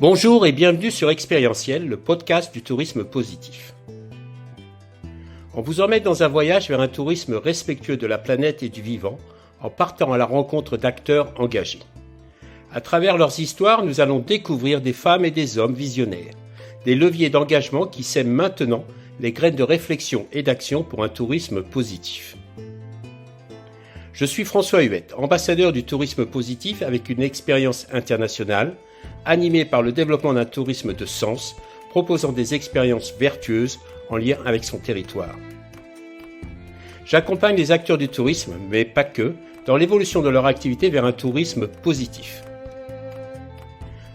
Bonjour et bienvenue sur Expérientiel, le podcast du tourisme positif. On vous emmène dans un voyage vers un tourisme respectueux de la planète et du vivant, en partant à la rencontre d'acteurs engagés. À travers leurs histoires, nous allons découvrir des femmes et des hommes visionnaires, des leviers d'engagement qui sèment maintenant les graines de réflexion et d'action pour un tourisme positif. Je suis François Huette, ambassadeur du tourisme positif avec une expérience internationale, animé par le développement d'un tourisme de sens, proposant des expériences vertueuses en lien avec son territoire. J'accompagne les acteurs du tourisme, mais pas que, dans l'évolution de leur activité vers un tourisme positif.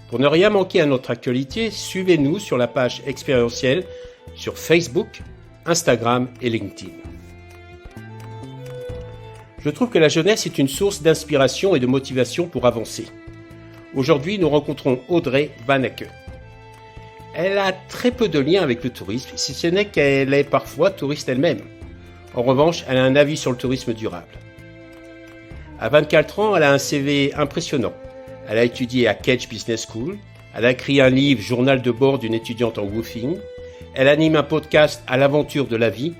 Pour ne rien manquer à notre actualité, suivez-nous sur la page Expérientiel sur Facebook, Instagram et LinkedIn. Je trouve que la jeunesse est une source d'inspiration et de motivation pour avancer. Aujourd'hui, nous rencontrons Audrey Vanhecke. Elle a très peu de liens avec le tourisme, si ce n'est qu'elle est parfois touriste elle-même. En revanche, elle a un avis sur le tourisme durable. À 24 ans, elle a un CV impressionnant. Elle a étudié à Cambridge Business School, elle a écrit un livre, Journal de bord d'une étudiante en woofing, elle anime un podcast à l'aventure de la vie,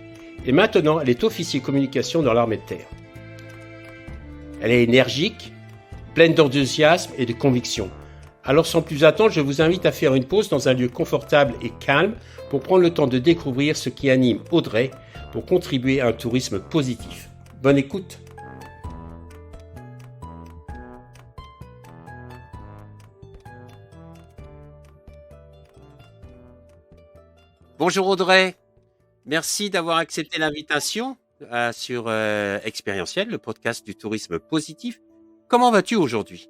et maintenant, elle est officier communication dans l'armée de terre. Elle est énergique, pleine d'enthousiasme et de conviction. Alors sans plus attendre, je vous invite à faire une pause dans un lieu confortable et calme pour prendre le temps de découvrir ce qui anime Audrey pour contribuer à un tourisme positif. Bonne écoute. Bonjour Audrey, merci d'avoir accepté l'invitation sur Expérientiel, le podcast du tourisme positif. Comment vas-tu aujourd'hui ?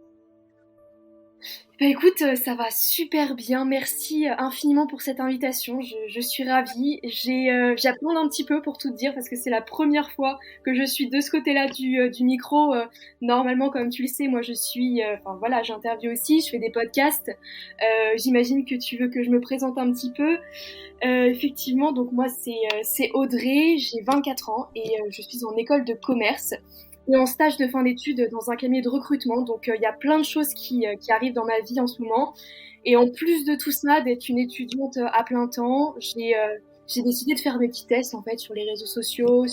Écoute, ça va super bien. Merci infiniment pour cette invitation. Je suis ravie. J'appréhende un petit peu pour tout te dire parce que c'est la première fois que je suis de ce côté-là du micro. Normalement, comme tu le sais, moi je suis, j'interviewe aussi, je fais des podcasts. J'imagine que tu veux que je me présente un petit peu. Effectivement, donc moi c'est Audrey, j'ai 24 ans et je suis en école de commerce. Et en stage de fin d'études dans un cabinet de recrutement. Donc, il y a plein de choses qui arrivent dans ma vie en ce moment. Et en plus de tout ça, d'être une étudiante à plein temps, j'ai décidé de faire des petits tests, en fait, sur les réseaux sociaux,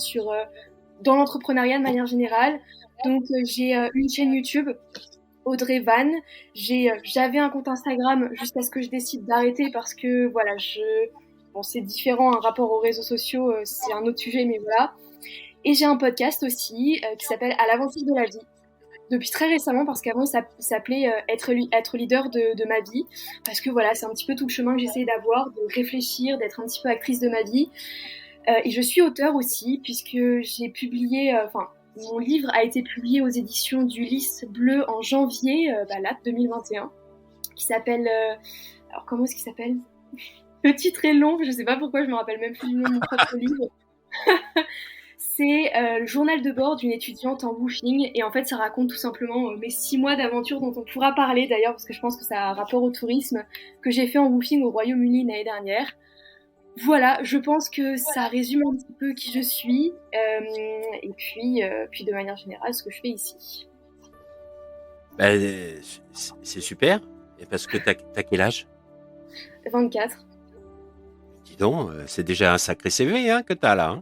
dans l'entrepreneuriat de manière générale. Donc, j'ai une chaîne YouTube, Audrey Van. J'avais un compte Instagram jusqu'à ce que je décide d'arrêter parce que, voilà, c'est différent, un rapport aux réseaux sociaux, c'est un autre sujet, mais voilà. Et j'ai un podcast aussi qui s'appelle À l'aventure de la vie, depuis très récemment parce qu'avant ça s'appelait être leader de ma vie, parce que voilà, c'est un petit peu tout le chemin que j'essaie d'avoir, de réfléchir, d'être un petit peu actrice de ma vie. Et je suis auteure aussi puisque j'ai publié, mon livre a été publié aux éditions du Lys Bleu en janvier, 2021, qui s'appelle, alors comment est-ce qu'il s'appelle ? Le titre est long, je sais pas pourquoi je me rappelle même plus du nom de mon propre livre. C'est le journal de bord d'une étudiante en woofing et en fait ça raconte tout simplement mes 6 mois d'aventure dont on pourra parler d'ailleurs parce que je pense que ça a un rapport au tourisme que j'ai fait en woofing au Royaume-Uni l'année dernière. Voilà, je pense que ça résume un petit peu qui je suis et puis de manière générale ce que je fais ici. C'est super, et parce que t'as quel âge ? 24. Dis donc, c'est déjà un sacré CV que t'as là.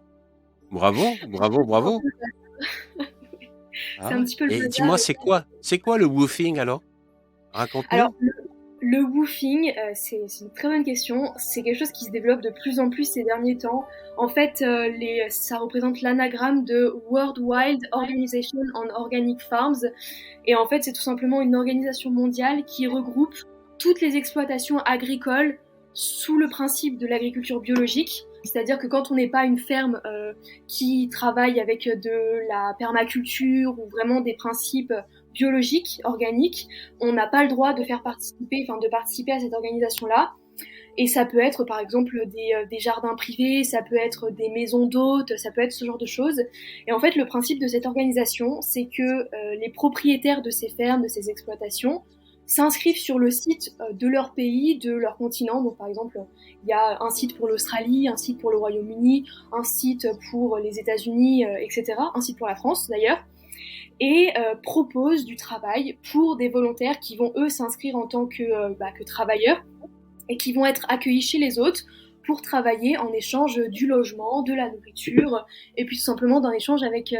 Bravo. C'est un petit peu le et dis-moi, c'est quoi le woofing alors ? Raconte-nous. Alors, le woofing, c'est une très bonne question. C'est quelque chose qui se développe de plus en plus ces derniers temps. En fait, ça représente l'anagramme de World Wide Organization on Organic Farms. Et en fait, c'est tout simplement une organisation mondiale qui regroupe toutes les exploitations agricoles sous le principe de l'agriculture biologique. C'est-à-dire que quand on n'est pas une ferme qui travaille avec de la permaculture ou vraiment des principes biologiques, organiques, on n'a pas le droit de participer à cette organisation-là. Et ça peut être par exemple des jardins privés, ça peut être des maisons d'hôtes, ça peut être ce genre de choses. Et en fait, le principe de cette organisation, c'est que les propriétaires de ces fermes, de ces exploitations, s'inscrivent sur le site de leur pays, de leur continent. Donc par exemple, il y a un site pour l'Australie, un site pour le Royaume-Uni, un site pour les États-Unis, etc. Un site pour la France d'ailleurs. et propose du travail pour des volontaires qui vont eux s'inscrire en tant que travailleurs et qui vont être accueillis chez les autres pour travailler en échange du logement, de la nourriture, et puis tout simplement d'un échange avec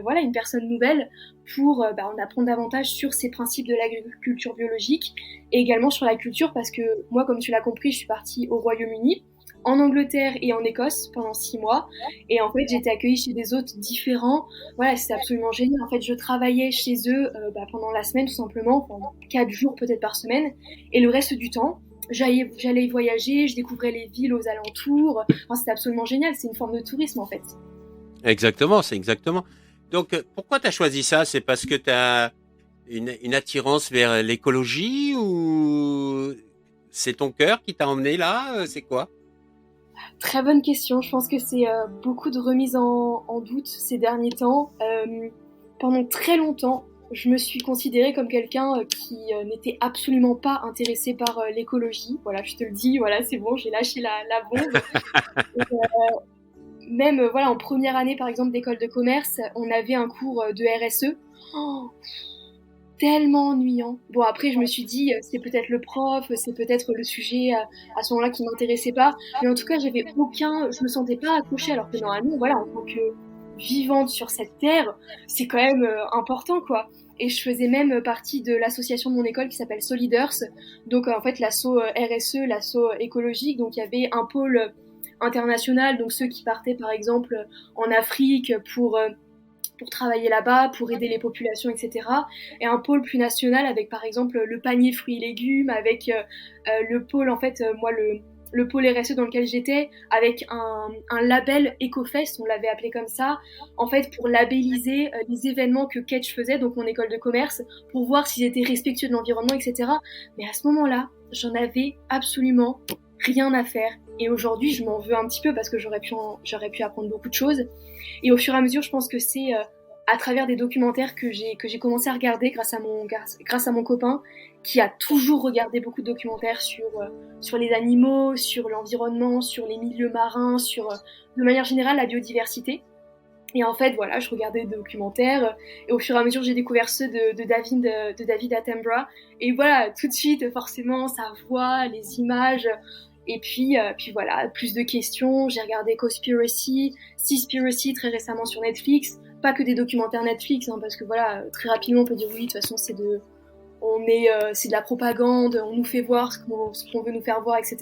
voilà, une personne nouvelle pour en apprendre davantage sur ces principes de l'agriculture biologique et également sur la culture parce que moi, comme tu l'as compris, je suis partie au Royaume-Uni, en Angleterre et en Écosse pendant 6 mois. Et en fait, j'étais accueillie chez des hôtes différents. Voilà, c'était absolument génial. En fait, je travaillais chez eux pendant la semaine, tout simplement, pendant 4 jours peut-être par semaine. Et le reste du temps, j'allais voyager, je découvrais les villes aux alentours. Enfin, c'était absolument génial. C'est une forme de tourisme, en fait. Exactement, c'est exactement. Donc, pourquoi tu as choisi ça? C'est parce que tu as une attirance vers l'écologie ou c'est ton cœur qui t'a emmené là? C'est quoi? Très bonne question. Je pense que c'est beaucoup de remises en doute ces derniers temps. Pendant très longtemps, je me suis considérée comme quelqu'un qui n'était absolument pas intéressé par l'écologie. Voilà, je te le dis, voilà, c'est bon, j'ai lâché la bombe. Et, même voilà, en première année, par exemple, d'école de commerce, on avait un cours de RSE. Oh, tellement ennuyant. Bon, après, je me suis dit, c'est peut-être le prof, c'est peut-être le sujet à ce moment-là qui m'intéressait pas. Mais en tout cas, je me sentais pas accrochée, alors que normalement, voilà, en tant que vivante sur cette terre, c'est quand même important, quoi. Et je faisais même partie de l'association de mon école qui s'appelle Soliders. Donc, en fait, l'asso RSE, l'asso écologique. Donc, il y avait un pôle international, donc ceux qui partaient, par exemple, en Afrique pour travailler là-bas, pour aider les populations, etc. Et un pôle plus national avec, par exemple, le panier fruits et légumes, avec le pôle, en fait, moi, le pôle RSE dans lequel j'étais, avec un label EcoFest, on l'avait appelé comme ça, en fait, pour labelliser les événements que Ketch faisait, donc mon école de commerce, pour voir s'ils étaient respectueux de l'environnement, etc. Mais à ce moment-là, j'en avais absolument rien à faire. Et aujourd'hui, je m'en veux un petit peu parce que j'aurais pu apprendre beaucoup de choses. Et au fur et à mesure, je pense que c'est à travers des documentaires que j'ai commencé à regarder grâce à mon copain qui a toujours regardé beaucoup de documentaires sur les animaux, sur l'environnement, sur les milieux marins, sur de manière générale la biodiversité. Et en fait, voilà, je regardais des documentaires et au fur et à mesure, j'ai découvert ceux de David Attenborough. Et voilà, tout de suite, forcément, sa voix, les images. Et puis voilà, plus de questions. J'ai regardé Seaspiracy très récemment sur Netflix. Pas que des documentaires Netflix, hein, parce que voilà, très rapidement, on peut dire oui, de toute façon, c'est de la propagande, on nous fait voir ce qu'on veut nous faire voir, etc.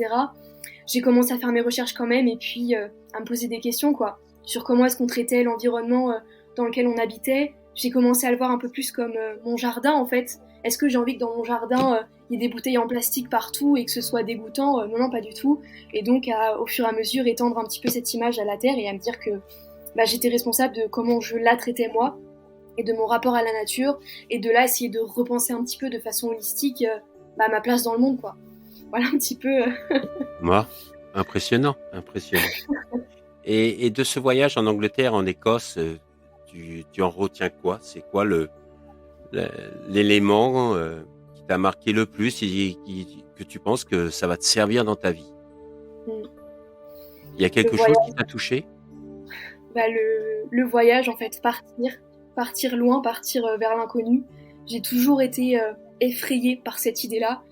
J'ai commencé à faire mes recherches quand même et puis à me poser des questions, quoi, sur comment est-ce qu'on traitait l'environnement dans lequel on habitait. J'ai commencé à le voir un peu plus comme mon jardin, en fait. Est-ce que j'ai envie que dans mon jardin, il y ait des bouteilles en plastique partout et que ce soit dégoûtant? Non, non, pas du tout. Et donc, au fur et à mesure, étendre un petit peu cette image à la Terre et à me dire que j'étais responsable de comment je la traitais moi et de mon rapport à la nature. Et de là, essayer de repenser un petit peu de façon holistique ma place dans le monde, quoi. Voilà un petit peu. Moi, impressionnant, impressionnant. Et de ce voyage en Angleterre, en Écosse, tu en retiens quoi? C'est quoi l'élément qui t'a marqué le plus et que tu penses que ça va te servir dans ta vie? Il y a quelque chose qui t'a touché? Le voyage, en fait, partir loin, partir vers l'inconnu. J'ai toujours été effrayée par cette idée-là,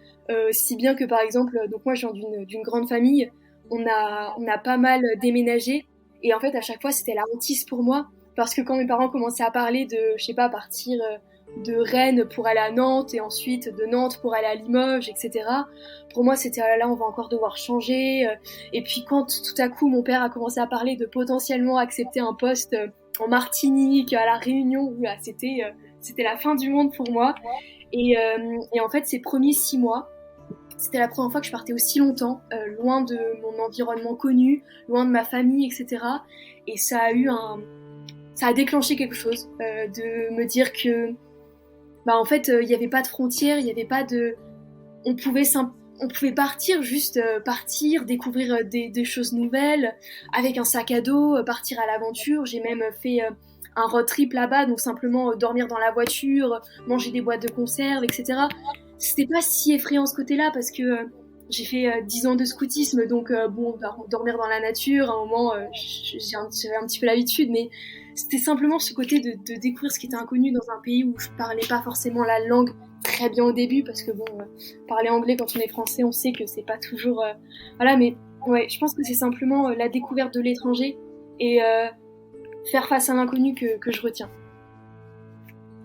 si bien que par exemple, donc moi je viens d'une grande famille, on a pas mal déménagé et en fait à chaque fois c'était la hantise pour moi parce que quand mes parents commençaient à parler de, je sais pas, partir de Rennes pour aller à Nantes et ensuite de Nantes pour aller à Limoges, etc. Pour moi c'était là on va encore devoir changer. Et puis quand tout à coup mon père a commencé à parler de potentiellement accepter un poste en Martinique, à la Réunion, là, c'était la fin du monde pour moi. Et en fait ces premiers 6 mois, c'était la première fois que je partais aussi longtemps, loin de mon environnement connu, loin de ma famille, etc. Et ça a déclenché quelque chose, de me dire que en fait, il n'y avait pas de frontières, il n'y avait pas de... On pouvait partir, juste partir, découvrir des choses nouvelles, avec un sac à dos, partir à l'aventure. J'ai même fait un road trip là-bas, donc simplement dormir dans la voiture, manger des boîtes de conserve, etc. C'était pas si effrayant ce côté-là, parce que j'ai fait 10 ans de scoutisme, donc bon, dormir dans la nature, à un moment, j'avais un petit peu l'habitude, mais c'était simplement ce côté de découvrir ce qui était inconnu dans un pays où je parlais pas forcément la langue très bien au début, parce que bon, parler anglais quand on est français, on sait que c'est pas toujours... voilà, mais ouais, je pense que c'est simplement la découverte de l'étranger et faire face à l'inconnu que je retiens.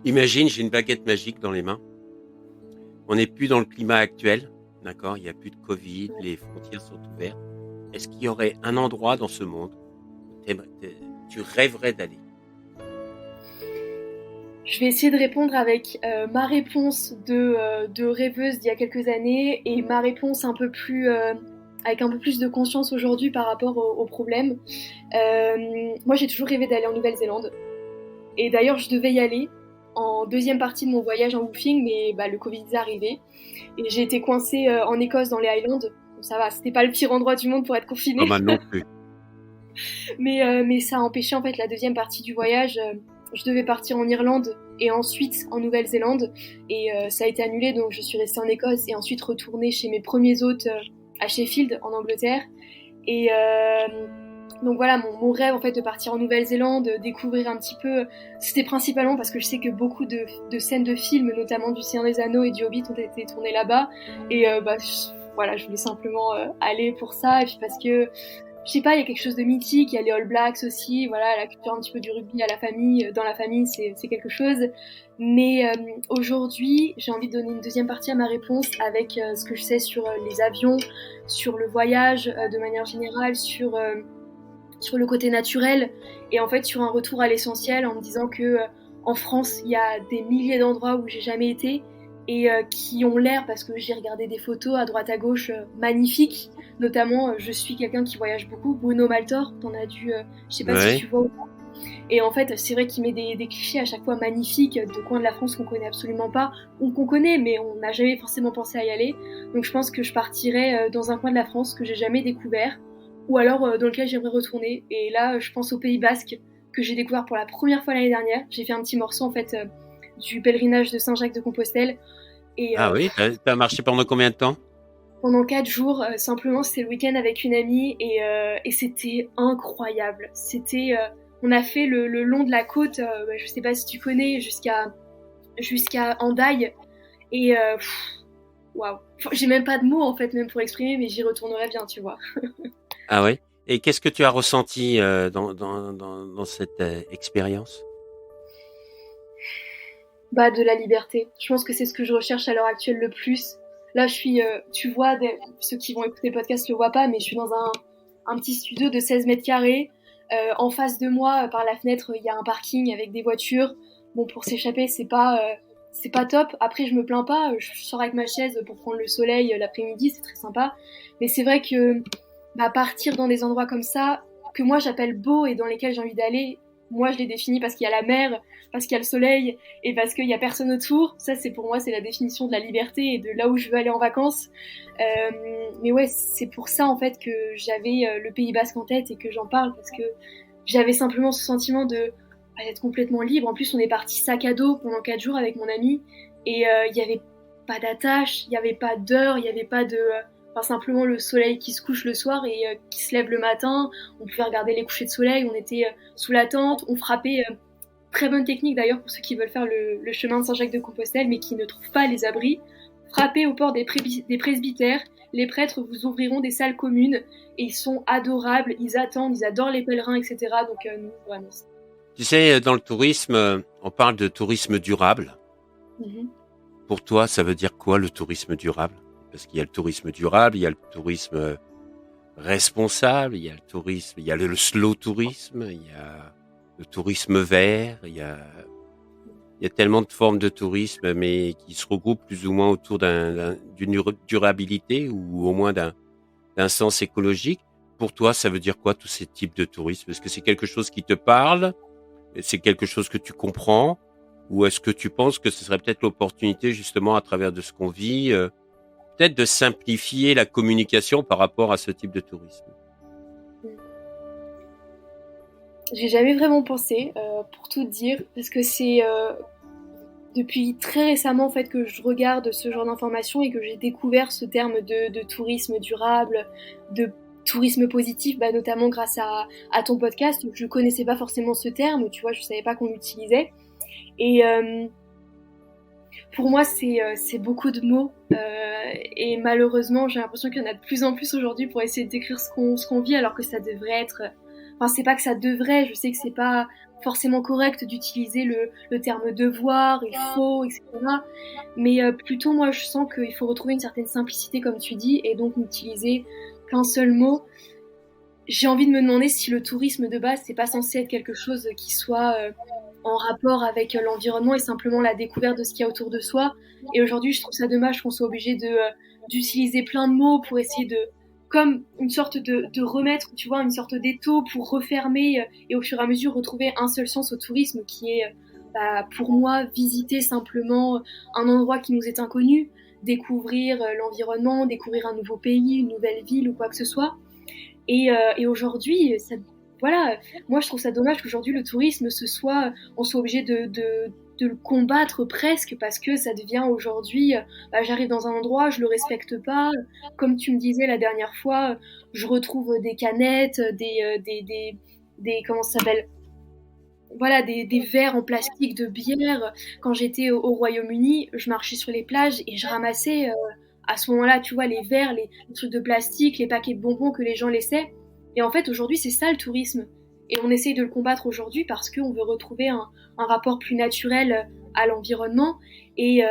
Imagine, j'ai une baguette magique dans les mains. On n'est plus dans le climat actuel, d'accord? Il n'y a plus de Covid, Ouais. les frontières sont ouvertes. Est-ce qu'il y aurait un endroit dans ce monde où tu rêverais d'aller? Je vais essayer de répondre avec ma réponse de rêveuse d'il y a quelques années et ma réponse un peu plus avec un peu plus de conscience aujourd'hui par rapport au problème. Moi, j'ai toujours rêvé d'aller en Nouvelle-Zélande. Et d'ailleurs, je devais y aller en deuxième partie de mon voyage en woofing, mais le Covid est arrivé. Et j'ai été coincée en Écosse dans les Highlands. Bon, ça va, c'était pas le pire endroit du monde pour être Pas confinée. mal non plus. Mais ça a empêché en fait la deuxième partie du voyage. Je devais partir en Irlande et ensuite en Nouvelle-Zélande. Et ça a été annulé, donc je suis restée en Écosse et ensuite retournée chez mes premiers hôtes à Sheffield, en Angleterre. Et donc voilà, mon rêve en fait de partir en Nouvelle-Zélande, découvrir un petit peu, c'était principalement parce que je sais que beaucoup de scènes de films, notamment du Seigneur des Anneaux et du Hobbit, ont été tournées là-bas. Et voilà, je voulais simplement aller pour ça. Et puis parce que, je sais pas, il y a quelque chose de mythique, il y a les All Blacks aussi, voilà, la culture un petit peu du rugby à la famille, dans la famille, c'est quelque chose. Mais aujourd'hui, j'ai envie de donner une deuxième partie à ma réponse avec ce que je sais sur les avions, sur le voyage de manière générale, sur le côté naturel et en fait sur un retour à l'essentiel en me disant que en France il y a des milliers d'endroits où j'ai jamais été et qui ont l'air, parce que j'ai regardé des photos à droite à gauche magnifiques, notamment je suis quelqu'un qui voyage beaucoup, Bruno Maltor, t'en as dû, je sais pas si Ouais. tu vois ou pas. Et en fait c'est vrai qu'il met des clichés à chaque fois magnifiques de coins de la France qu'on connaît absolument pas ou qu'on connaît mais on n'a jamais forcément pensé à y aller. Donc je pense que je partirais dans un coin de la France que j'ai jamais découvert ou alors dans lequel j'aimerais retourner. Et là, je pense au Pays Basque, que j'ai découvert pour la première fois l'année dernière. J'ai fait un petit morceau, en fait, du pèlerinage de Saint-Jacques-de-Compostelle. Et Ah oui, t'as marché pendant combien de temps? pendant 4 jours, simplement, c'était le week-end avec une amie. Et c'était incroyable. On a fait le long de la côte, je sais pas si tu connais, jusqu'à Hendaye. Et waouh. Enfin, j'ai même pas de mots, en fait, même pour exprimer, mais j'y retournerai bien, tu vois. Ah ouais. Et qu'est-ce que tu as ressenti dans cette expérience? De la liberté. Je pense que c'est ce que je recherche à l'heure actuelle le plus. Là, je suis, tu vois, ceux qui vont écouter le podcast le voient pas, mais je suis dans un petit studio de 16 mètres carrés. En face de moi, par la fenêtre, il y a un parking avec des voitures. Bon, pour s'échapper, c'est pas top. Après, je me plains pas. Je sors avec ma chaise pour prendre le soleil l'après-midi, c'est très sympa. Mais c'est vrai que partir dans des endroits comme ça, que moi j'appelle beaux et dans lesquels j'ai envie d'aller, moi je les définis parce qu'il y a la mer, parce qu'il y a le soleil et parce qu'il y a personne autour. Ça, c'est pour moi, c'est la définition de la liberté et de là où je veux aller en vacances. Mais ouais, c'est pour ça en fait que j'avais le Pays Basque en tête et que j'en parle, parce que j'avais simplement ce sentiment d'être complètement libre. En plus, on est parti sac à dos pendant 4 jours avec mon ami et il y avait pas d'attache, il y avait pas d'heure, il y avait pas de simplement le soleil qui se couche le soir et qui se lève le matin. On pouvait regarder les couchers de soleil, on était sous la tente, on frappait. Très bonne technique d'ailleurs pour ceux qui veulent faire le chemin de Saint-Jacques-de-Compostelle mais qui ne trouvent pas les abris. Frappez au port des presbytères, les prêtres vous ouvriront des salles communes et ils sont adorables, ils attendent, ils adorent les pèlerins, etc. Donc nous, vraiment. Tu sais, dans le tourisme, on parle de tourisme durable. Mhm. Pour toi, ça veut dire quoi le tourisme durable? Parce qu'il y a le tourisme durable, il y a le tourisme responsable, il y a le slow tourisme, il y a le tourisme vert, il y a tellement de formes de tourisme, mais qui se regroupent plus ou moins autour d'une durabilité ou au moins d'un sens écologique. Pour toi, ça veut dire quoi tous ces types de tourisme? Est-ce que c'est quelque chose qui te parle? C'est quelque chose que tu comprends? Ou est-ce que tu penses que ce serait peut-être l'opportunité, justement, à travers de ce qu'on vit, peut-être de simplifier la communication par rapport à ce type de tourisme? J'ai jamais vraiment pensé, pour tout dire, parce que c'est depuis très récemment en fait que je regarde ce genre d'informations et que j'ai découvert ce terme de tourisme durable, de tourisme positif, notamment grâce à ton podcast. Je connaissais pas forcément ce terme, tu vois, je savais pas qu'on l'utilisait. Et pour moi, c'est beaucoup de mots. Et malheureusement, j'ai l'impression qu'il y en a de plus en plus aujourd'hui pour essayer de décrire ce qu'on vit, alors que ça devrait être... Enfin, c'est pas que ça devrait, je sais que c'est pas forcément correct d'utiliser le terme devoir, il faut, etc. Mais plutôt, moi, je sens qu'il faut retrouver une certaine simplicité, comme tu dis, et donc n'utiliser qu'un seul mot. J'ai envie de me demander si le tourisme de base, c'est pas censé être quelque chose qui soit en rapport avec l'environnement et simplement la découverte de ce qu'il y a autour de soi. Et aujourd'hui, je trouve ça dommage qu'on soit obligé d'utiliser plein de mots pour essayer de, comme une sorte de remettre, tu vois, une sorte d'étau pour refermer et au fur et à mesure retrouver un seul sens au tourisme qui est, pour moi, visiter simplement un endroit qui nous est inconnu, découvrir l'environnement, découvrir un nouveau pays, une nouvelle ville ou quoi que ce soit. Et aujourd'hui, voilà, moi je trouve ça dommage qu'aujourd'hui le tourisme on soit obligé de le combattre presque parce que ça devient aujourd'hui, j'arrive dans un endroit, je le respecte pas, comme tu me disais la dernière fois, je retrouve des canettes, des comment ça s'appelle, voilà, des verres en plastique de bière. Quand j'étais au Royaume-Uni, je marchais sur les plages et je ramassais à ce moment-là, tu vois, les verres, les trucs de plastique, les paquets de bonbons que les gens laissaient. Et en fait, aujourd'hui, c'est ça le tourisme. Et on essaye de le combattre aujourd'hui parce qu'on veut retrouver un rapport plus naturel à l'environnement. Et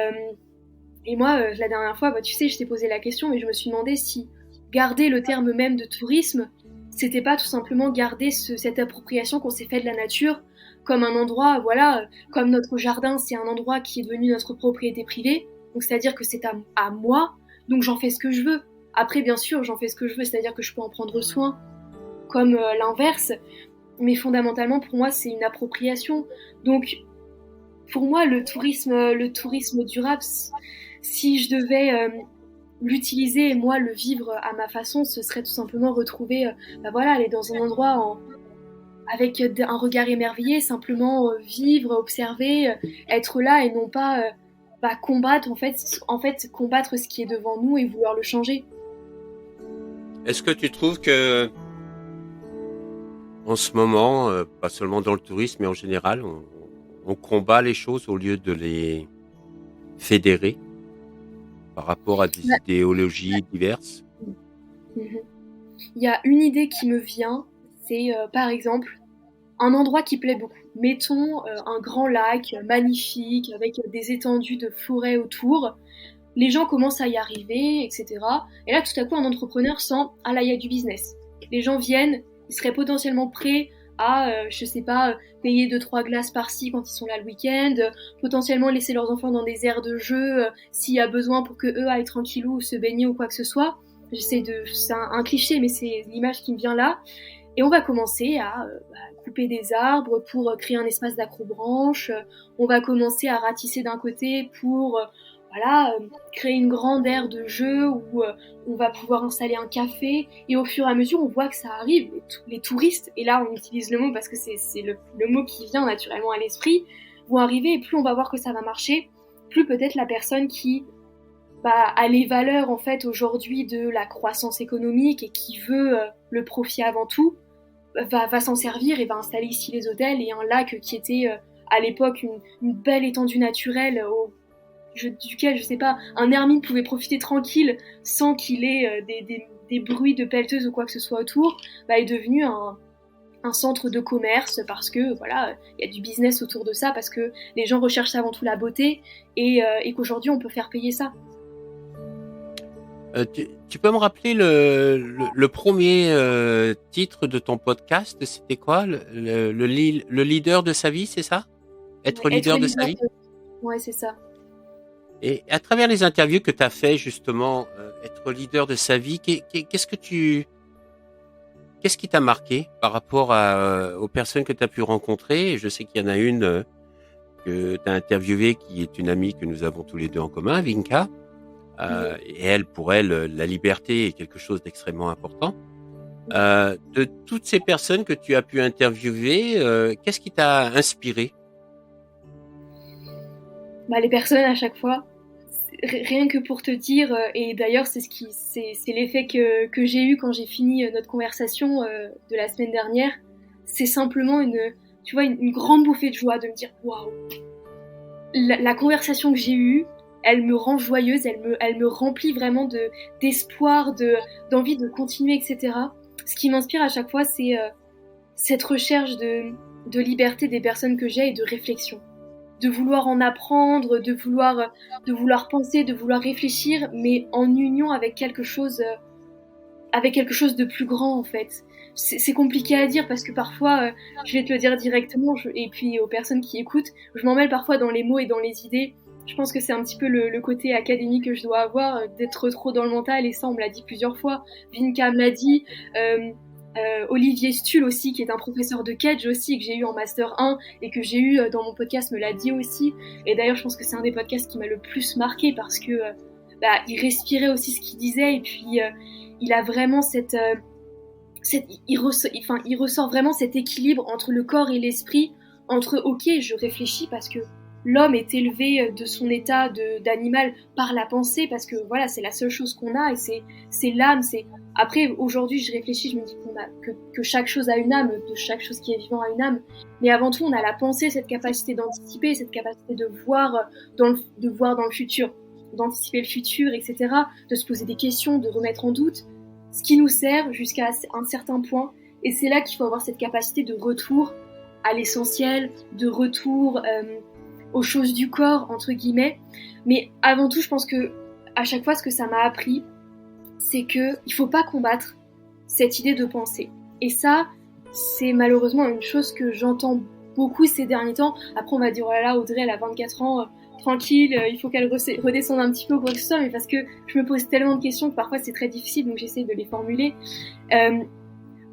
moi, la dernière fois, tu sais, je t'ai posé la question, mais je me suis demandé si garder le terme même de tourisme, c'était pas tout simplement garder cette appropriation qu'on s'est fait de la nature comme un endroit, voilà, comme notre jardin, c'est un endroit qui est devenu notre propriété privée. Donc, c'est-à-dire que c'est à moi, donc j'en fais ce que je veux. Après, bien sûr, j'en fais ce que je veux, c'est-à-dire que je peux en prendre soin, comme l'inverse. Mais fondamentalement, pour moi, c'est une appropriation. Donc, pour moi, le tourisme durable, si je devais l'utiliser et moi le vivre à ma façon, ce serait tout simplement retrouver, voilà, aller dans un endroit avec un regard émerveillé, simplement vivre, observer, être là et non pas combattre en fait combattre ce qui est devant nous et vouloir le changer. Est-ce que tu trouves que en ce moment, pas seulement dans le tourisme, mais en général, on combat les choses au lieu de les fédérer par rapport à des idéologies diverses? Il y a une idée qui me vient, c'est par exemple un endroit qui plaît beaucoup. Mettons un grand lac magnifique avec des étendues de forêt autour. Les gens commencent à y arriver, etc. Et là, tout à coup, un entrepreneur sent « Ah là, il y a du business ». Les gens viennent, ils seraient potentiellement prêts à, je sais pas, payer 2-3 glaces par-ci quand ils sont là le week-end, potentiellement laisser leurs enfants dans des aires de jeu s'il y a besoin pour que eux aillent tranquillou se baigner ou quoi que ce soit. C'est un cliché, mais c'est l'image qui me vient là. Et on va commencer à couper des arbres pour créer un espace d'accrobranche. On va commencer à ratisser d'un côté pour créer une grande aire de jeu où on va pouvoir installer un café. Et au fur et à mesure, on voit que ça arrive. Les touristes, et là on utilise le mot parce que c'est le mot qui vient naturellement à l'esprit, vont arriver et plus on va voir que ça va marcher, plus peut-être la personne qui a les valeurs en fait aujourd'hui de la croissance économique et qui veut le profit avant tout, va s'en servir et va installer ici les hôtels et un lac qui était à l'époque une belle étendue naturelle duquel, je sais pas, un ermine pouvait profiter tranquille sans qu'il ait des bruits de pelleteuse ou quoi que ce soit autour, est devenu un centre de commerce parce que voilà, il y a du business autour de ça, parce que les gens recherchent avant tout la beauté et qu'aujourd'hui on peut faire payer ça. Tu peux me rappeler le premier titre de ton podcast? C'était quoi? Le leader de sa vie, c'est ça? Être leader de sa vie? Ouais, c'est ça. Et à travers les interviews que tu as fait justement, être leader de sa vie, qu'est-ce qui t'a marqué par rapport aux personnes que tu as pu rencontrer? Je sais qu'il y en a une que tu as interviewée qui est une amie que nous avons tous les deux en commun, Vinka. Et elle, pour elle, la liberté est quelque chose d'extrêmement important. De toutes ces personnes que tu as pu interviewer, qu'est-ce qui t'a inspiré? Les personnes à chaque fois, rien que pour te dire, et d'ailleurs c'est l'effet que j'ai eu quand j'ai fini notre conversation de la semaine dernière, c'est simplement une grande bouffée de joie de me dire waouh, la conversation que j'ai eue, elle me rend joyeuse, elle me remplit vraiment d'espoir, d'envie de continuer, etc. Ce qui m'inspire à chaque fois, c'est cette recherche de liberté des personnes que j'ai et de réflexion. De vouloir en apprendre, de vouloir penser, de vouloir réfléchir, mais en union avec quelque chose de plus grand en fait. C'est compliqué à dire parce que parfois, je vais te le dire directement, et puis aux personnes qui écoutent, je m'en mêle parfois dans les mots et dans les idées. Je pense que c'est un petit peu le côté académique que je dois avoir, d'être trop dans le mental, et ça on me l'a dit plusieurs fois. Vinka me l'a dit, Olivier Stuhl aussi, qui est un professeur de Kedge aussi, que j'ai eu en Master 1 et que j'ai eu dans mon podcast, me l'a dit aussi. Et d'ailleurs, je pense que c'est un des podcasts qui m'a le plus marqué parce que il respirait aussi ce qu'il disait, et puis il a vraiment il ressort vraiment cet équilibre entre le corps et l'esprit, entre ok, je réfléchis parce que l'homme est élevé de son état d'animal par la pensée, parce que voilà, c'est la seule chose qu'on a, et c'est l'âme. Après, aujourd'hui, je réfléchis, je me dis que chaque chose a une âme, de chaque chose qui est vivant a une âme, mais avant tout, on a la pensée, cette capacité d'anticiper, cette capacité de voir dans le futur, d'anticiper le futur, etc., de se poser des questions, de remettre en doute, ce qui nous sert jusqu'à un certain point, et c'est là qu'il faut avoir cette capacité de retour à l'essentiel, de retour aux choses du corps, entre guillemets. Mais avant tout, je pense que à chaque fois, ce que ça m'a appris, c'est que il faut pas combattre cette idée de pensée. Et ça, c'est malheureusement une chose que j'entends beaucoup ces derniers temps. Après, on va dire, oh là là, Audrey, elle a 24 ans, tranquille, il faut qu'elle redescende un petit peu ou quoi que ce soit, mais parce que je me pose tellement de questions que parfois c'est très difficile, donc j'essaie de les formuler.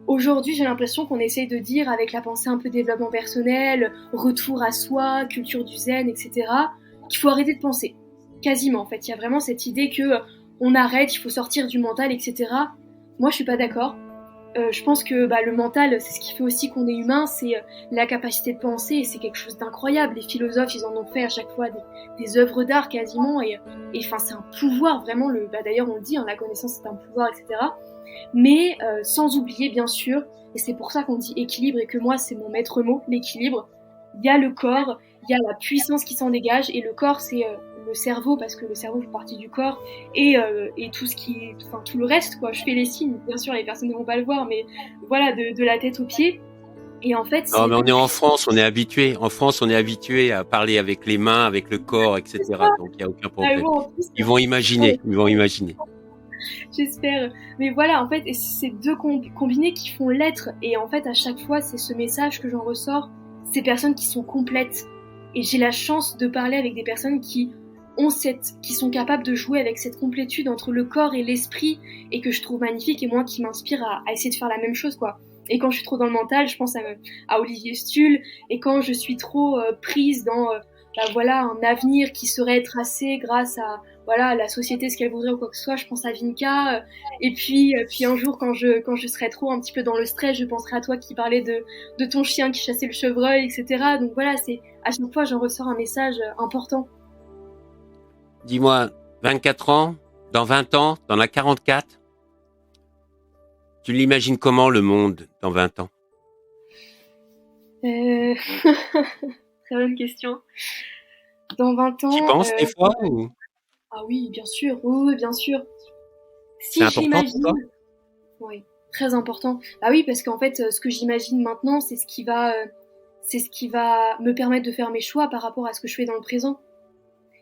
Aujourd'hui, j'ai l'impression qu'on essaye de dire, avec la pensée un peu développement personnel, retour à soi, culture du zen, etc., qu'il faut arrêter de penser. Quasiment, en fait. Il y a vraiment cette idée que on arrête, il faut sortir du mental, etc. Moi, je suis pas d'accord. Je pense que le mental, c'est ce qui fait aussi qu'on est humain, c'est la capacité de penser, et c'est quelque chose d'incroyable. Les philosophes, ils en ont fait à chaque fois des œuvres d'art quasiment, et enfin, c'est un pouvoir, vraiment. D'ailleurs, on le dit, hein, la connaissance, c'est un pouvoir, etc. Mais sans oublier, bien sûr, et c'est pour ça qu'on dit équilibre, et que moi, c'est mon maître mot, l'équilibre. Il y a le corps, il y a la puissance qui s'en dégage, et le corps, c'est le cerveau, parce que le cerveau fait partie du corps, et tout tout le reste, quoi. Je fais les signes, bien sûr, les personnes ne vont pas le voir, mais voilà, de la tête aux pieds. Et en fait, non, mais on est en France, on est habitué. En France, on est habitué à parler avec les mains, avec le corps, etc. Donc, il n'y a aucun problème. Ils vont imaginer. J'espère. Mais voilà, en fait, et c'est ces deux combinés qui font l'être. Et en fait, à chaque fois, c'est ce message que j'en ressors. Ces personnes qui sont complètes. Et j'ai la chance de parler avec des personnes qui sont capables de jouer avec cette complétude entre le corps et l'esprit, et que je trouve magnifique, et moi qui m'inspire à essayer de faire la même chose, quoi. Et quand je suis trop dans le mental, je pense à Olivier Stuhl, et quand je suis trop prise dans un avenir qui serait tracé grâce à la société, ce qu'elle voudrait ou quoi que ce soit, je pense à Vinka, et puis un jour quand je serai trop un petit peu dans le stress, je penserai à toi qui parlais de ton chien qui chassait le chevreuil, etc. Donc voilà, c'est à chaque fois j'en ressors un message important. Dis-moi, 24 ans, dans 20 ans, dans la 44, tu l'imagines comment le monde dans 20 ans? Très bonne question. Dans 20 ans... Tu y penses des fois ou... Ah oui, bien sûr, oui, bien sûr. Si c'est important pour toi? Oui, très important. Bah oui, parce qu'en fait, ce que j'imagine maintenant, c'est ce qui va me permettre de faire mes choix par rapport à ce que je fais dans le présent.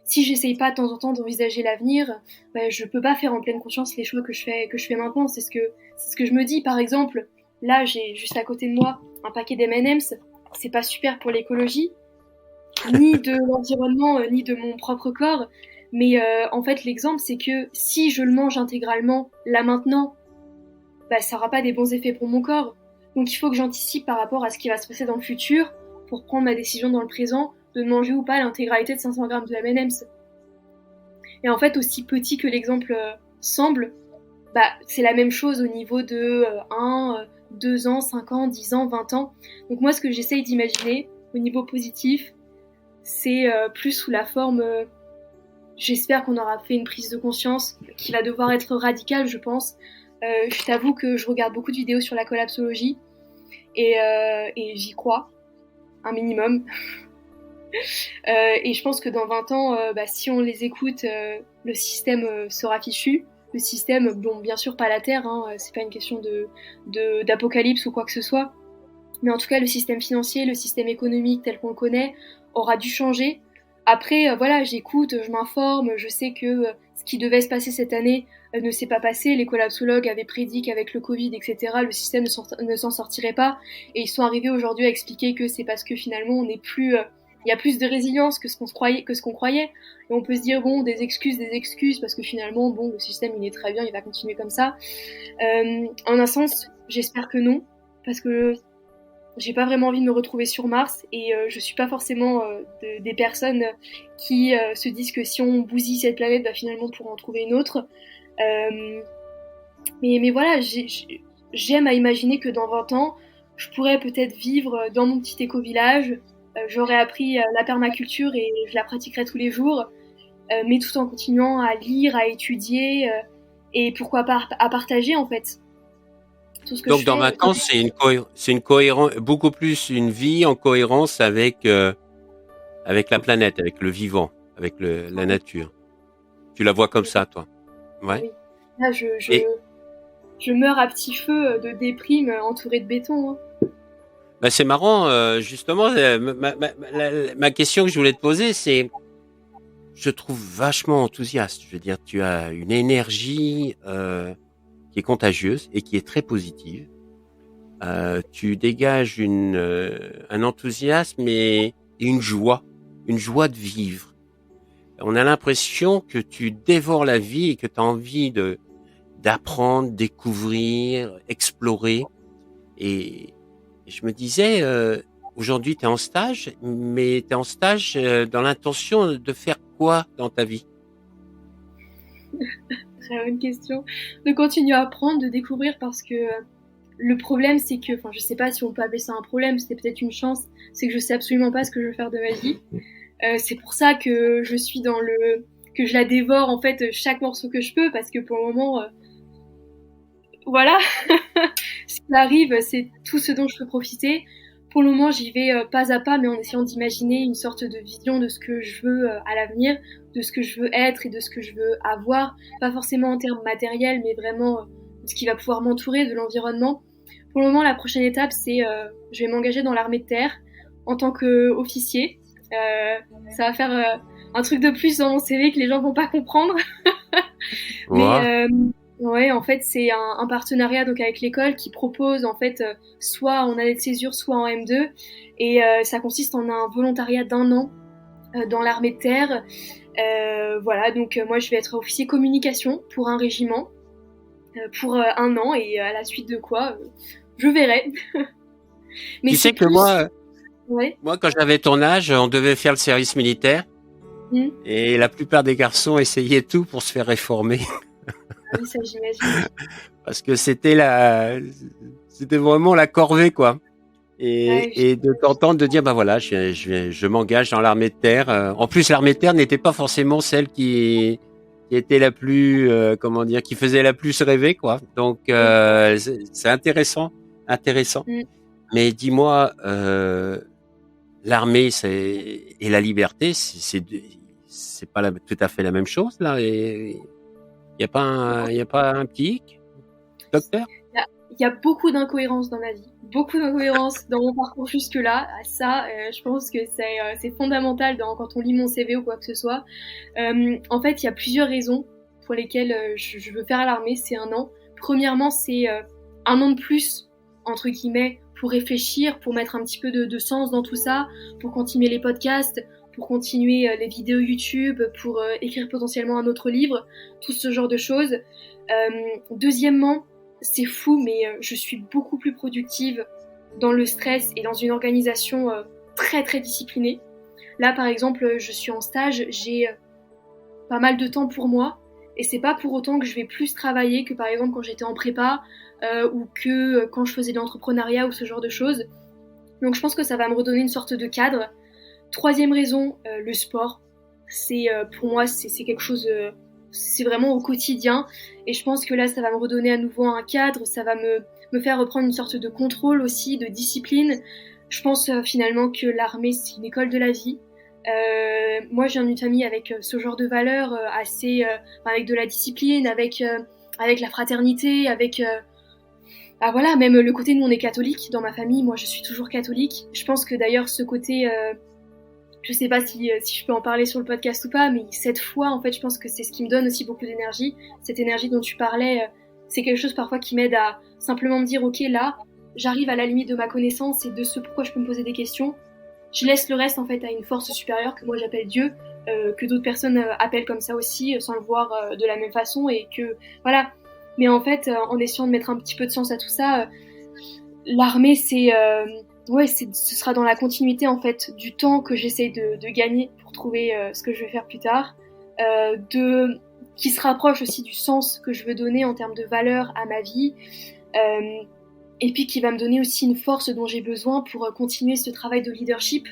Si j'essaye pas de temps en temps d'envisager l'avenir, je peux pas faire en pleine conscience les choix que je fais maintenant. C'est ce que je me dis. Par exemple, là, j'ai juste à côté de moi un paquet d'M&M's. C'est pas super pour l'écologie, ni de l'environnement, ni de mon propre corps. Mais en fait, l'exemple, c'est que si je le mange intégralement, là maintenant, ça aura pas des bons effets pour mon corps. Donc il faut que j'anticipe par rapport à ce qui va se passer dans le futur pour prendre ma décision dans le présent de manger ou pas l'intégralité de 500 grammes de M&M's. Et en fait, aussi petit que l'exemple semble, c'est la même chose au niveau de 1, 2 ans, 5 ans, 10 ans, 20 ans. Donc moi, ce que j'essaye d'imaginer au niveau positif, c'est plus sous la forme j'espère qu'on aura fait une prise de conscience qui va devoir être radicale, je pense. Je t'avoue que je regarde beaucoup de vidéos sur la collapsologie et j'y crois, un minimum. Et je pense que dans 20 ans, si on les écoute, le système sera fichu. Le système, bon, bien sûr pas la Terre, hein, c'est pas une question d'apocalypse ou quoi que ce soit, mais en tout cas le système financier, le système économique tel qu'on le connaît aura dû changer. Après, voilà, j'écoute, je m'informe, je sais que ce qui devait se passer cette année ne s'est pas passé. Les collapsologues avaient prédit qu'avec le Covid, etc., le système ne s'en sortirait pas, et ils sont arrivés aujourd'hui à expliquer que c'est parce que finalement on n'est plus il y a plus de résilience que ce qu'on croyait. Et on peut se dire, bon, des excuses, parce que finalement, bon, le système, il est très bien, il va continuer comme ça. En un sens, j'espère que non, parce que j'ai pas vraiment envie de me retrouver sur Mars, et je suis pas forcément des personnes qui se disent que si on bousille cette planète, finalement, on pourra en trouver une autre. Mais voilà, j'aime à imaginer que dans 20 ans, je pourrais peut-être vivre dans mon petit éco-village. J'aurais appris la permaculture et je la pratiquerai tous les jours, mais tout en continuant à lire, à étudier et pourquoi pas à partager en fait tout ce que Donc je dans fais. 20 ans, c'est une cohérence, beaucoup plus une vie en cohérence avec la planète, avec le vivant, avec la nature. Tu la vois comme ça, toi? Ouais. Oui. Là, Et je meurs à petit feu de déprime entourée de béton. Hein. c'est marrant, justement, ma question que je voulais te poser, c'est, je trouve vachement enthousiaste. Je veux dire, tu as une énergie qui est contagieuse et qui est très positive. Tu dégages un enthousiasme et une joie de vivre. On a l'impression que tu dévores la vie et que tu as envie d'apprendre, découvrir, explorer. Et je me disais, aujourd'hui tu es en stage, mais tu es en stage dans l'intention de faire quoi dans ta vie? Très bonne question. De continuer à apprendre, de découvrir, parce que le problème, c'est que, enfin, je sais pas si on peut appeler ça un problème, c'est peut-être une chance, c'est que je sais absolument pas ce que je veux faire de ma vie. C'est pour ça que je suis que je la dévore en fait chaque morceau que je peux, parce que pour le moment, voilà, ce qui arrive, c'est tout ce dont je peux profiter. Pour le moment, j'y vais pas à pas, mais en essayant d'imaginer une sorte de vision de ce que je veux à l'avenir, de ce que je veux être et de ce que je veux avoir, pas forcément en termes matériels, mais vraiment de ce qui va pouvoir m'entourer, de l'environnement. Pour le moment, la prochaine étape, c'est je vais m'engager dans l'armée de terre en tant qu'officier. Ça va faire un truc de plus dans mon CV que les gens vont pas comprendre. Ouais. Mais ouais, en fait, c'est un partenariat donc avec l'école qui propose en fait soit en année de césure, soit en M2, et ça consiste en un volontariat d'1 an dans l'armée de terre. Voilà, donc moi je vais être officier communication pour un régiment pour 1 an, et à la suite de quoi je verrai. Mais Tu c'est sais que plus ouais. moi, quand j'avais ton âge, on devait faire le service militaire Mmh. et la plupart des garçons essayaient tout pour se faire réformer Ah oui, ça j'imagine. parce que c'était vraiment la corvée, quoi. Ouais, Et de t'entendre de dire, bah voilà, je m'engage dans l'armée de terre. En plus, l'armée de terre n'était pas forcément celle qui était la plus, comment dire, qui faisait la plus rêver, quoi. Donc, oui. c'est intéressant, intéressant. Mmh. Mais dis-moi, l'armée, et la liberté, c'est pas tout à fait la même chose, là. Et y a pas un petit hic, docteur? Il y a beaucoup d'incohérences dans ma vie, beaucoup d'incohérences dans mon parcours jusque-là. Ça, je pense que c'est fondamental quand on lit mon CV ou quoi que ce soit. En fait, il y a plusieurs raisons pour lesquelles je veux faire l'armée, c'est 1 an. Premièrement, c'est 1 an de plus, entre guillemets, pour réfléchir, pour mettre un petit peu de sens dans tout ça, pour continuer les podcasts, pour continuer les vidéos YouTube, pour écrire potentiellement un autre livre, tout ce genre de choses. Deuxièmement, c'est fou, mais je suis beaucoup plus productive dans le stress et dans une organisation très très disciplinée. Là, par exemple, je suis en stage, j'ai pas mal de temps pour moi, et c'est pas pour autant que je vais plus travailler que par exemple quand j'étais en prépa ou que quand je faisais de l'entrepreneuriat ou ce genre de choses. Donc je pense que ça va me redonner une sorte de cadre. Troisième raison, le sport. c'est pour moi c'est quelque chose, c'est vraiment au quotidien. Et je pense que là, ça va me redonner à nouveau un cadre, ça va me faire reprendre une sorte de contrôle aussi, de discipline. Je pense finalement que l'armée, c'est une école de la vie. Moi, j'ai une famille avec ce genre de valeurs assez, avec de la discipline, avec la fraternité, avec bah voilà, même le côté, nous on est catholique dans ma famille. Moi, je suis toujours catholique. Je pense que d'ailleurs ce côté, je sais pas si je peux en parler sur le podcast ou pas, mais cette foi, en fait, je pense que c'est ce qui me donne aussi beaucoup d'énergie. Cette énergie dont tu parlais, c'est quelque chose parfois qui m'aide à simplement me dire, ok, là, j'arrive à la limite de ma connaissance et de ce pourquoi je peux me poser des questions. Je laisse le reste en fait à une force supérieure que moi j'appelle Dieu, que d'autres personnes appellent comme ça aussi, sans le voir de la même façon, et que voilà. Mais en fait, en essayant de mettre un petit peu de sens à tout ça, l'armée c'est ce sera dans la continuité en fait du temps que j'essaye de gagner pour trouver ce que je vais faire plus tard, qui se rapproche aussi du sens que je veux donner en termes de valeur à ma vie. Et puis qui va me donner aussi une force dont j'ai besoin pour continuer ce travail de leadership,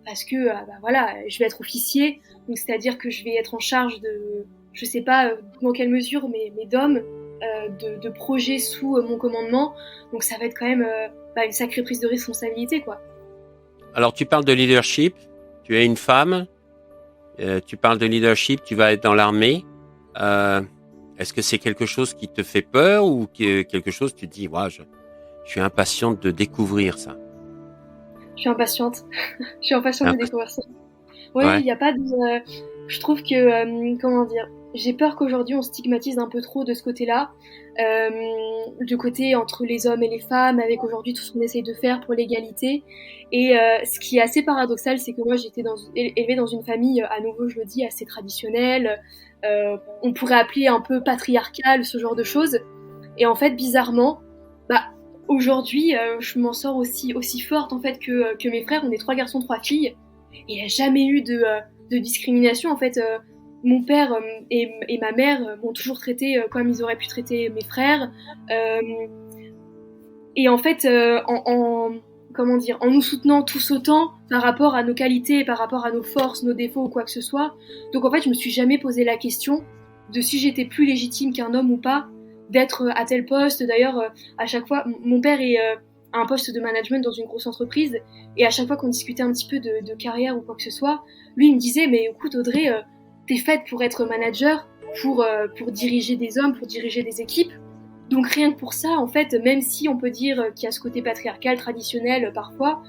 parce que bah voilà, je vais être officier, donc c'est-à-dire que je vais être en charge de, je sais pas dans quelle mesure, mais d'hommes, de projets sous mon commandement, donc ça va être quand même une sacrée prise de responsabilité, quoi. Alors, tu parles de leadership, tu es une femme, tu parles de leadership, tu vas être dans l'armée. Est-ce que c'est quelque chose qui te fait peur ou quelque chose tu te dis, ouais, je suis impatiente de découvrir ça? Je suis impatiente. Je suis impatiente de découvrir ça. Oui, Ouais. il n'y a pas de... je trouve que, comment dire, j'ai peur qu'aujourd'hui on stigmatise un peu trop de ce côté-là, du côté entre les hommes et les femmes, avec aujourd'hui tout ce qu'on essaye de faire pour l'égalité. Et ce qui est assez paradoxal, c'est que moi j'étais élevée dans une famille, à nouveau je le dis, assez traditionnelle, on pourrait appeler un peu patriarcale, ce genre de choses. Et en fait, bizarrement, bah, aujourd'hui, je m'en sors aussi forte en fait que mes frères. On est 3 garçons, 3 filles. Et il n'y a jamais eu de discrimination. En fait, mon père et ma mère m'ont toujours traité comme ils auraient pu traiter mes frères. Et en fait, comment dire, en nous soutenant tous autant par rapport à nos qualités, par rapport à nos forces, nos défauts ou quoi que ce soit. Donc en fait, je me suis jamais posé la question de si j'étais plus légitime qu'un homme ou pas d'être à tel poste. D'ailleurs, à chaque fois, mon père est à un poste de management dans une grosse entreprise, et à chaque fois qu'on discutait un petit peu de carrière ou quoi que ce soit, lui il me disait, mais écoute Audrey, t'es faite pour être manager, pour diriger des hommes, pour diriger des équipes. Donc rien que pour ça, en fait, même si on peut dire qu'il y a ce côté patriarcal, traditionnel parfois,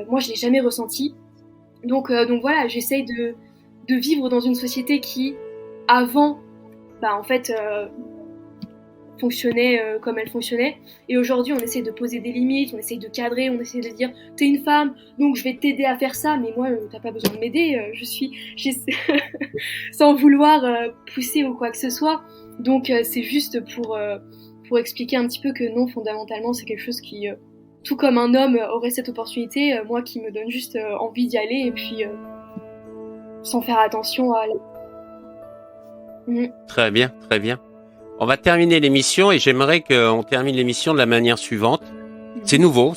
moi je l'ai jamais ressenti. Donc voilà, j'essaye de vivre dans une société qui, avant, en fait, fonctionnait comme elle fonctionnait. Et aujourd'hui, on essaie de poser des limites, on essaie de cadrer, on essaie de dire t'es une femme, donc je vais t'aider à faire ça, mais moi, t'as pas besoin de m'aider, sans vouloir pousser ou quoi que ce soit. Donc c'est juste pour expliquer un petit peu que non, fondamentalement, c'est quelque chose qui, tout comme un homme aurait cette opportunité, moi qui me donne juste envie d'y aller, et puis sans faire attention à... Très bien, très bien. On va terminer l'émission et j'aimerais qu'on termine l'émission de la manière suivante. C'est nouveau,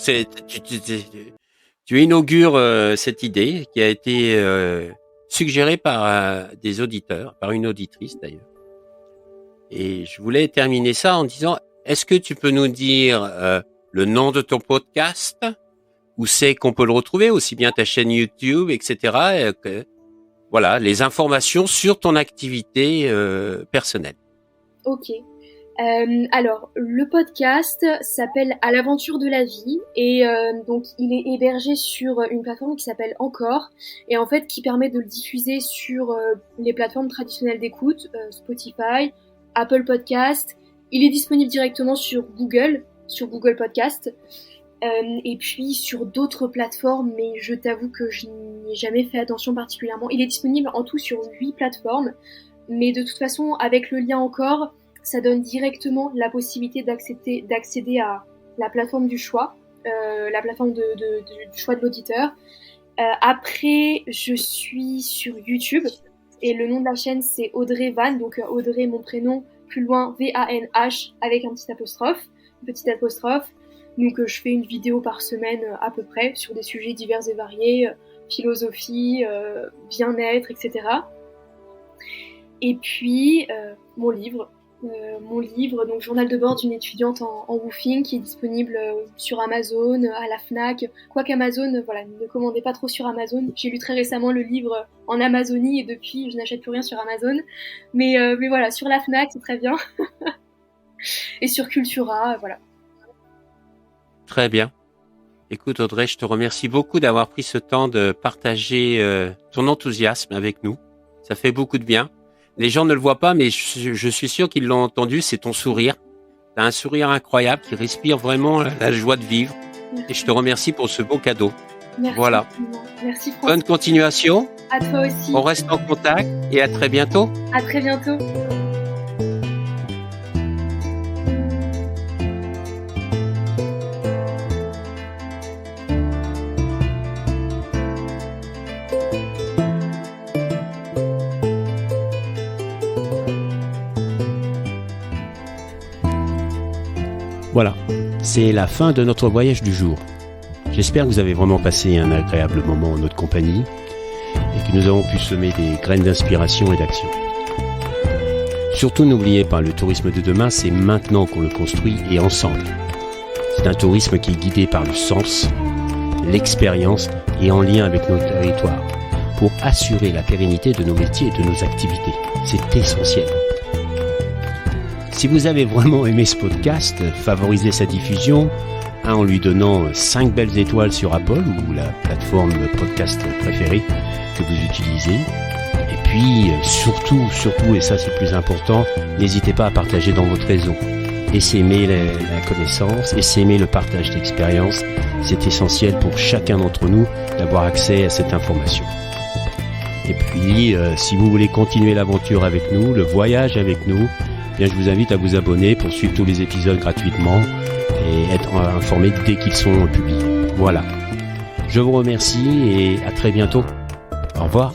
tu inaugures cette idée qui a été suggérée par des auditeurs, par une auditrice d'ailleurs. Et je voulais terminer ça en disant, est-ce que tu peux nous dire le nom de ton podcast, où c'est qu'on peut le retrouver, aussi bien ta chaîne YouTube, etc. Voilà, les informations sur ton activité personnelle. Ok. Alors, le podcast s'appelle À l'aventure de la vie, et donc il est hébergé sur une plateforme qui s'appelle Encore, et en fait qui permet de le diffuser sur les plateformes traditionnelles d'écoute, Spotify, Apple Podcast. Il est disponible directement sur Google Podcast, et puis sur d'autres plateformes, mais je t'avoue que je n'y ai jamais fait attention particulièrement. Il est disponible en tout sur 8 plateformes, mais de toute façon, avec le lien Encore, ça donne directement la possibilité d'accéder à la plateforme du choix, la plateforme du choix de l'auditeur. Après, je suis sur YouTube, et le nom de la chaîne c'est Audrey Van, donc Audrey mon prénom, plus loin VANH avec un petit apostrophe, une petite apostrophe. Donc je fais une vidéo par semaine à peu près sur des sujets divers et variés, philosophie, bien-être, etc. Et puis mon livre, donc Journal de bord d'une étudiante en woofing, qui est disponible sur Amazon, à la Fnac. Quoique Amazon, voilà, ne commandez pas trop sur Amazon. J'ai lu très récemment le livre en Amazonie et depuis, je n'achète plus rien sur Amazon. Mais voilà, sur la Fnac, c'est très bien. Et sur Cultura, voilà. Très bien. Écoute Audrey, je te remercie beaucoup d'avoir pris ce temps de partager ton enthousiasme avec nous. Ça fait beaucoup de bien. Les gens ne le voient pas, mais je suis sûr qu'ils l'ont entendu, c'est ton sourire. Tu as un sourire incroyable qui respire vraiment la joie de vivre. Merci. Et je te remercie pour ce beau cadeau. Merci. Voilà. Merci François. Bonne continuation. À toi aussi. On reste en contact et à très bientôt. À très bientôt. Voilà, c'est la fin de notre voyage du jour. J'espère que vous avez vraiment passé un agréable moment en notre compagnie et que nous avons pu semer des graines d'inspiration et d'action. Surtout n'oubliez pas, le tourisme de demain, c'est maintenant qu'on le construit et ensemble. C'est un tourisme qui est guidé par le sens, l'expérience et en lien avec nos territoires pour assurer la pérennité de nos métiers et de nos activités. C'est essentiel. Si vous avez vraiment aimé ce podcast, favorisez sa diffusion en lui donnant 5 belles étoiles sur Apple ou la plateforme de podcast préférée que vous utilisez. Et puis, surtout, et ça c'est le plus important, n'hésitez pas à partager dans votre réseau. Essaimer la connaissance, essaimer le partage d'expérience. C'est essentiel pour chacun d'entre nous d'avoir accès à cette information. Et puis, si vous voulez continuer l'aventure avec nous, le voyage avec nous, bien, je vous invite à vous abonner pour suivre tous les épisodes gratuitement et être informé dès qu'ils sont publiés. Voilà. Je vous remercie et à très bientôt. Au revoir.